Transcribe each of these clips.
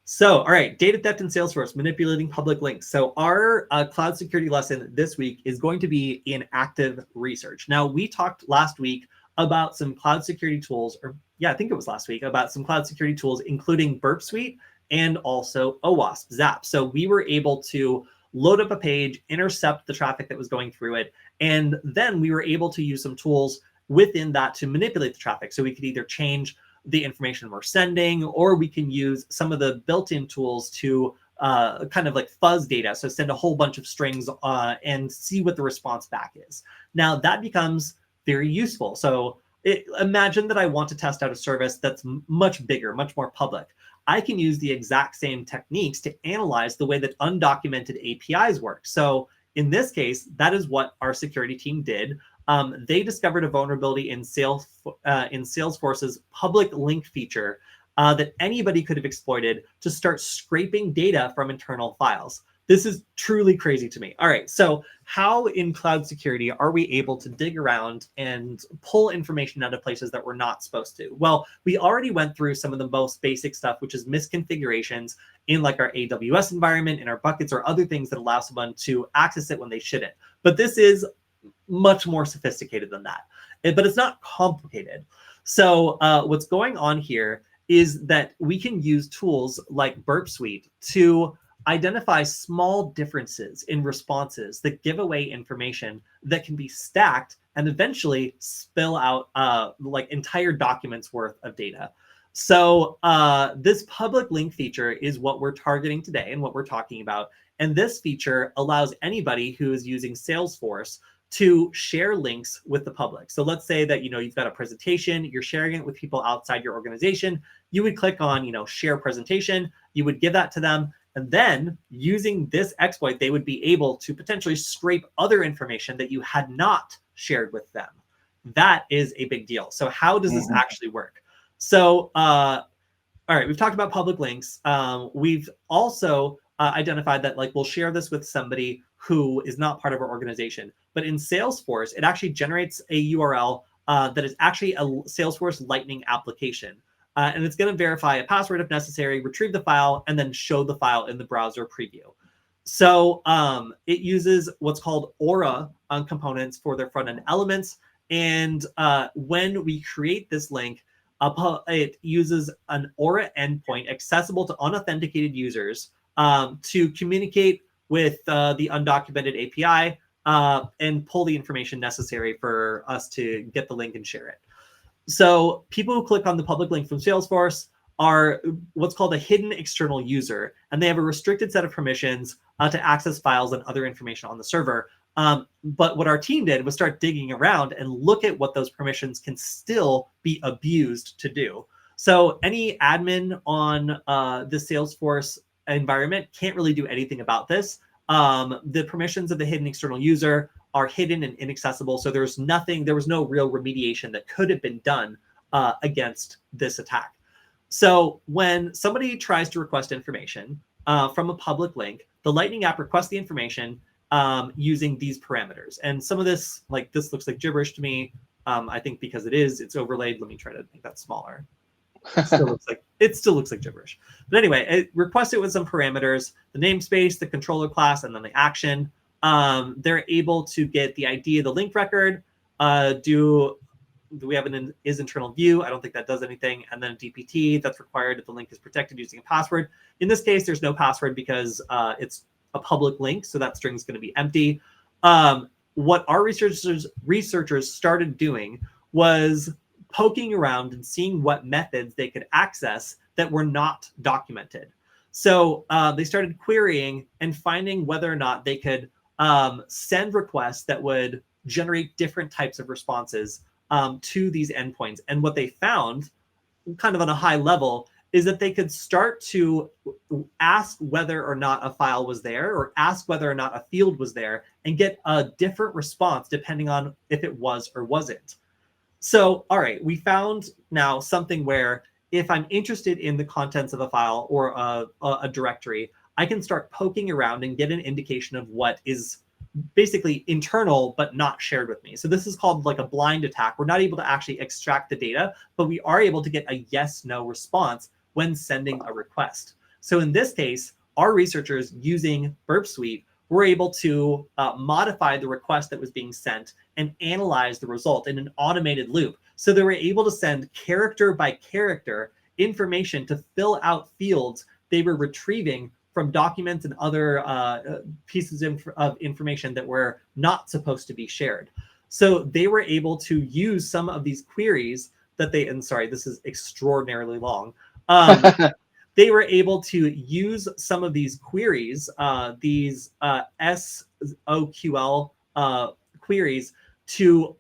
So, all right, data theft in Salesforce, manipulating public links. So, our cloud security lesson this week is going to be in active research. Now, we talked last week about some cloud security tools, or yeah, I think it was last week, about some cloud security tools, including Burp Suite and also OWASP, ZAP. So, we were able to load up a page, intercept the traffic that was going through it, and then we were able to use some tools within that to manipulate the traffic. So, we could either change the information we're sending, or we can use some of the built-in tools to kind of like fuzz data. So send a whole bunch of strings and see what the response back is. Now that becomes very useful. So imagine that I want to test out a service that's much bigger, much more public. I can use the exact same techniques to analyze the way that undocumented APIs work. So in this case, that is what our security team did. They discovered a vulnerability in Salesforce's public link feature that anybody could have exploited to start scraping data from internal files. This is truly crazy to me. All right, so how in cloud security are we able to dig around and pull information out of places that we're not supposed to? Well, we already went through some of the most basic stuff, which is misconfigurations in like our AWS environment, in our buckets, or other things that allow someone to access it when they shouldn't. But this is much more sophisticated than that, but it's not complicated. So what's going on here is that we can use tools like Burp Suite to identify small differences in responses that give away information that can be stacked and eventually spill out like entire documents worth of data. So this public link feature is what we're targeting today and what we're talking about. And this feature allows anybody who is using Salesforce to share links with the public. So let's say that, you've got a presentation, you're sharing it with people outside your organization. You would click on, share presentation, you would give that to them. And then using this exploit, they would be able to potentially scrape other information that you had not shared with them. That is a big deal. So how does this actually work? So, all right, we've talked about public links. We've also identified that we'll share this with somebody who is not part of our organization. But in Salesforce, it actually generates a URL that is actually a Salesforce Lightning application. And it's going to verify a password if necessary, retrieve the file, and then show the file in the browser preview. So it uses what's called Aura components for their front-end elements. And when we create this link, it uses an Aura endpoint accessible to unauthenticated users to communicate with the undocumented API and pull the information necessary for us to get the link and share it. So people who click on the public link from Salesforce are what's called a hidden external user, and they have a restricted set of permissions to access files and other information on the server. But what our team did was start digging around and look at what those permissions can still be abused to do. So any admin on the Salesforce environment can't really do anything about this. The permissions of the hidden external user are hidden and inaccessible. So there was no real remediation that could have been done against this attack. So when somebody tries to request information from a public link, the Lightning app requests the information using these parameters. And some of this, this looks like gibberish to me. I think because it's overlaid. Let me try to make that smaller. It still looks like gibberish. But anyway, it requests it with some parameters, the namespace, the controller class, and then the action. They're able to get the ID of the link record. Do we have an is internal view? I don't think that does anything. And then a DPT that's required if the link is protected using a password. In this case, there's no password because it's a public link, so that string is going to be empty. What our researchers started doing was poking around and seeing what methods they could access that were not documented. So they started querying and finding whether or not they could send requests that would generate different types of responses to these endpoints. And what they found, kind of on a high level, is that they could start to ask whether or not a file was there, or ask whether or not a field was there, and get a different response depending on if it was or wasn't. So, all right, we found now something where if I'm interested in the contents of a file or a directory, I can start poking around and get an indication of what is basically internal but not shared with me. So this is called like a blind attack. We're not able to actually extract the data, but we are able to get a yes/no response when sending a request. So in this case, our researchers using Burp Suite were able to modify the request that was being sent and analyze the result in an automated loop. So they were able to send character by character information to fill out fields they were retrieving from documents and other pieces of information that were not supposed to be shared. So they were able to use some of these queries that they, and sorry, this is extraordinarily long. They were able to use some of these queries, these SOQL queries, to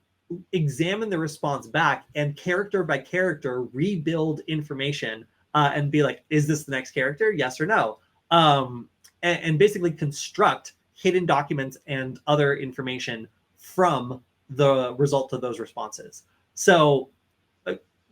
examine the response back and character by character rebuild information and be like, is this the next character? Yes or no? And basically construct hidden documents and other information from the result of those responses. So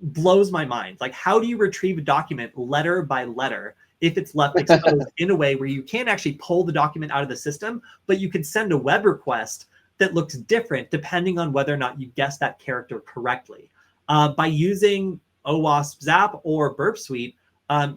blows my mind. Like, how do you retrieve a document letter by letter if it's left exposed in a way where you can't actually pull the document out of the system, but you can send a web request that looks different depending on whether or not you guess that character correctly? By using OWASP Zap or Burp Suite,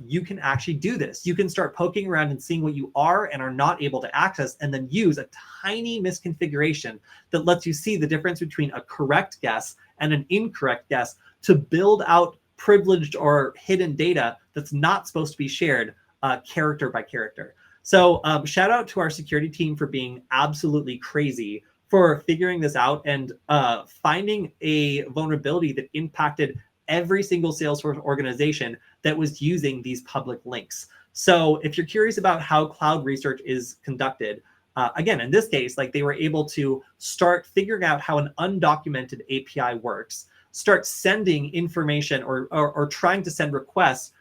you can actually do this. You can start poking around and seeing what you are and are not able to access, and then use a tiny misconfiguration that lets you see the difference between a correct guess and an incorrect guess to build out privileged or hidden data that's not supposed to be shared character by character. So shout out to our security team for being absolutely crazy for figuring this out and finding a vulnerability that impacted every single Salesforce organization that was using these public links. So if you're curious about how cloud research is conducted, again, in this case, like, they were able to start figuring out how an undocumented API works, start sending information or trying to send requests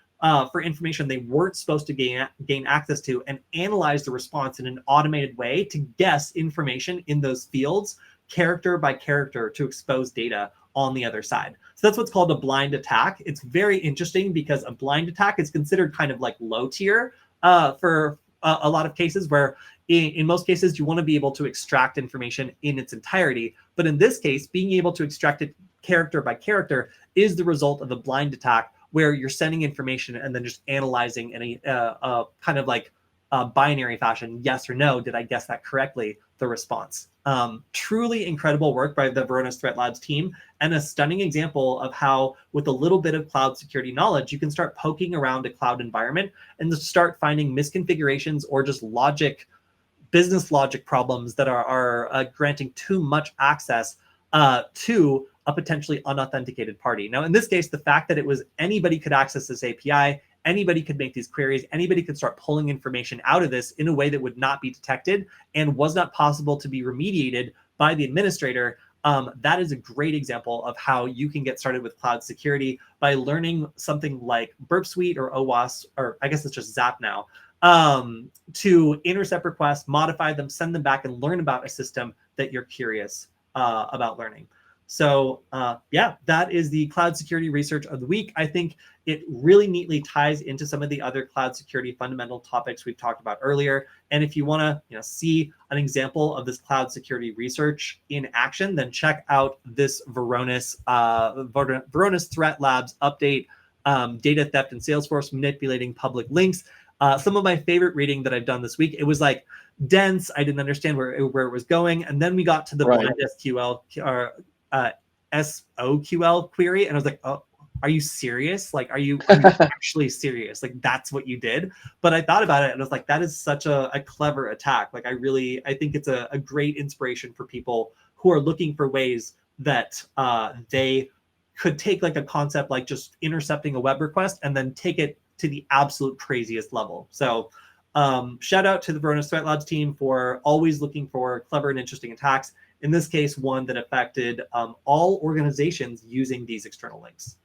for information they weren't supposed to gain access to, and analyze the response in an automated way to guess information in those fields character by character to expose data on the other side. So that's what's called a blind attack. It's very interesting because a blind attack is considered kind of like low tier for a lot of cases, where in most cases you want to be able to extract information in its entirety. But in this case, being able to extract it character by character is the result of a blind attack, where you're sending information and then just analyzing in a kind of like binary fashion, yes or no, did I guess that correctly, the response. Truly incredible work by the Varonis Threat Labs team, and a stunning example of how, with a little bit of cloud security knowledge, you can start poking around a cloud environment and start finding misconfigurations or just business logic problems that are granting too much access to a potentially unauthenticated party. Now, in this case, the fact that it was anybody could access this API, anybody could make these queries, anybody could start pulling information out of this in a way that would not be detected and was not possible to be remediated by the administrator. That is a great example of how you can get started with cloud security by learning something like Burp Suite or OWASP, or I guess it's just Zap now, to intercept requests, modify them, send them back, and learn about a system that you're curious about learning. So yeah, that is the cloud security research of the week. I think it really neatly ties into some of the other cloud security fundamental topics we've talked about earlier. And if you want to see an example of this cloud security research in action, then check out this Varonis Threat Labs update, data theft in Salesforce, manipulating public links. Some of my favorite reading that I've done this week, it was like dense. I didn't understand where it was going. And then we got to the blind SQL or SOQL query, and I was like, oh, are you serious? Like, are you actually serious? Like, that's what you did? But I thought about it and I was like, that is such a clever attack. Like, I think it's a great inspiration for people who are looking for ways that they could take like a concept like just intercepting a web request and then take it to the absolute craziest level. So shout out to the Varonis Threat Labs team for always looking for clever and interesting attacks. In this case, one that affected all organizations using these external links.